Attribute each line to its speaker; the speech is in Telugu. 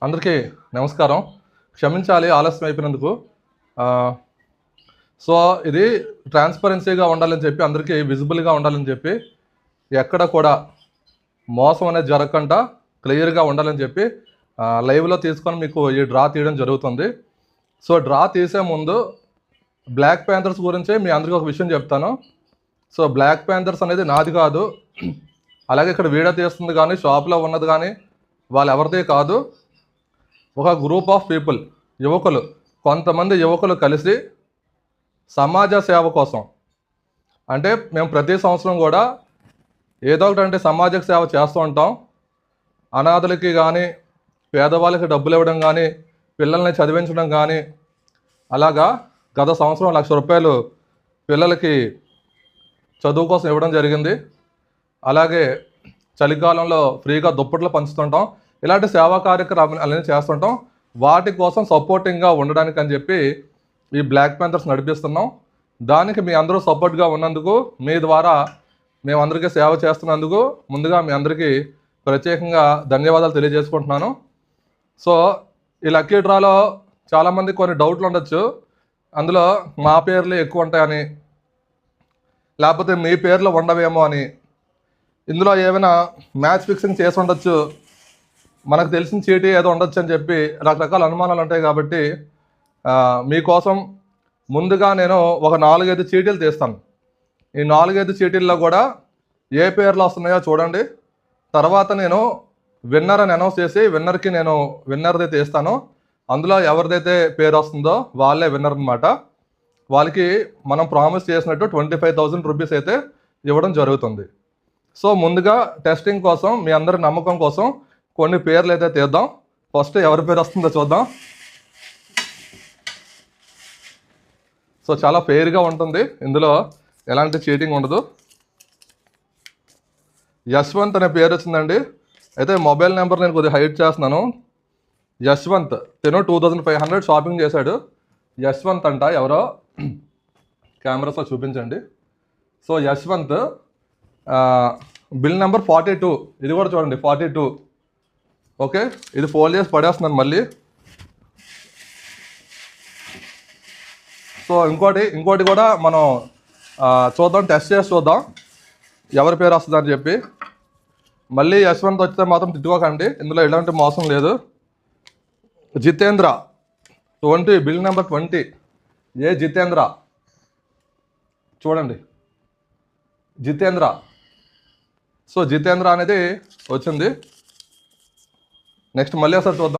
Speaker 1: అందరికీ నమస్కారం. క్షమించాలి ఆలస్యం అయిపోయినందుకు. సో, ఇది ట్రాన్స్‌పరెన్సీగా ఉండాలని చెప్పి, అందరికీ విజిబుల్‌గా ఉండాలని చెప్పి, ఎక్కడ కూడా మోసం అనేది జరగకుండా క్లియర్‌గా ఉండాలని చెప్పి లైవ్‌లో తీసుకొని మీకు ఈ డ్రా తీయడం జరుగుతుంది. సో, డ్రా తీసే ముందు బ్లాక్ ప్యాంథర్స్ గురించి మీ అందరికీ ఒక విషయం చెప్తాను. సో, బ్లాక్ ప్యాంథర్స్ అనేది నాది కాదు. అలాగే ఇక్కడ వీడియో తీస్తుంది కానీ, షాప్‌లో ఉన్నది కానీ వాళ్ళెవరిది కాదు. ఒక గ్రూప్ ఆఫ్ పీపుల్, యువకులు, కొంతమంది యువకులు కలిసి సమాజ సేవ కోసం, అంటే మేము ప్రతి సంవత్సరం కూడా ఏదో ఒకటి సమాజ సేవ చేస్తూ ఉంటాం. అనాథలకి కానీ, పేదవాళ్ళకి డబ్బులు ఇవ్వడం కానీ, పిల్లల్ని చదివించడం కానీ, అలాగా గత సంవత్సరం ₹1,00,000 పిల్లలకి చదువు కోసం ఇవ్వడం జరిగింది. అలాగే చలికాలంలో ఫ్రీగా దుప్పట్లు పంచుతుంటాం. ఇలాంటి సేవా కార్యక్రమాలు అన్నీ చేస్తుంటాం. వాటి కోసం సపోర్టింగ్గా ఉండడానికి అని చెప్పి ఈ బ్లాక్ ప్యాంథర్స్ నడిపిస్తున్నాం. దానికి మీ అందరూ సపోర్ట్గా ఉన్నందుకు, మీ ద్వారా మేమందరికీ సేవ చేస్తున్నందుకు ముందుగా మీ అందరికీ ప్రత్యేకంగా ధన్యవాదాలు తెలియజేసుకుంటున్నాను. సో, ఈ లక్కీ డ్రాలో చాలామంది కొన్ని డౌట్లు ఉండొచ్చు. అందులో మా పేర్లు ఎక్కువ ఉంటాయని, లేకపోతే మీ పేర్లు ఉండవేమో అని, ఇందులో ఏమైనా మ్యాచ్ ఫిక్సింగ్ చేసి ఉండొచ్చు, మనకు తెలిసిన చీటీ ఏదో ఉండొచ్చు అని చెప్పి రకరకాల అనుమానాలు ఉంటాయి. కాబట్టి మీకోసం ముందుగా నేను ఒక 4-5 చీటీలు తీస్తాను. ఈ 4-5 చీటీల్లో కూడా ఏ పేర్లు వస్తున్నాయో చూడండి. తర్వాత నేను విన్నర్ అని అనౌన్స్ చేసి విన్నర్కి నేను విన్నర్ది తీస్తాను. అందులో ఎవరిదైతే పేరు వస్తుందో వాళ్ళే విన్నర్ అనమాట. వాళ్ళకి మనం ప్రామిస్ చేసినట్టు ₹25,000 అయితే ఇవ్వడం జరుగుతుంది. సో, ముందుగా టెస్టింగ్ కోసం, మీ అందరి నమ్మకం కోసం కొన్ని పేర్లు అయితే తీద్దాం. ఫస్ట్ ఎవరి పేరు వస్తుందో చూద్దాం. సో, చాలా ఫెయిర్గా ఉంటుంది, ఇందులో ఎలాంటి చీటింగ్ ఉండదు. యశ్వంత్ అనే పేరు వచ్చిందండి. అయితే మొబైల్ నెంబర్ నేను కొద్దిగా హైడ్ చేస్తున్నాను. యశ్వంత్ తిను 2500 షాపింగ్ చేశాడు. యశ్వంత్ అంట ఎవరో, కెమెరాస్లో చూపించండి. సో, యశ్వంత్ బిల్ నెంబర్ 42, ఇది కూడా చూడండి 42. ఓకే, ఇది ఫోల్డ్ చేసి పడేస్తున్నాను మళ్ళీ. సో, ఇంకోటి కూడా మనం చూద్దాం, టెస్ట్ చేసి చూద్దాం ఎవరి పేరు వస్తుందని చెప్పి. మళ్ళీ యశ్వంత్ వచ్చితే మాత్రం తిట్టుకోకండి, ఇందులో ఎలాంటి మోసం లేదు. Jitendra 20, bill number 20. ఏ జితేంద్ర చూడండి, జితేంద్ర. సో, జితేంద్ర అనేది వచ్చింది. నెక్స్ట్ మళ్ళీ ఒకసారి చూద్దాం.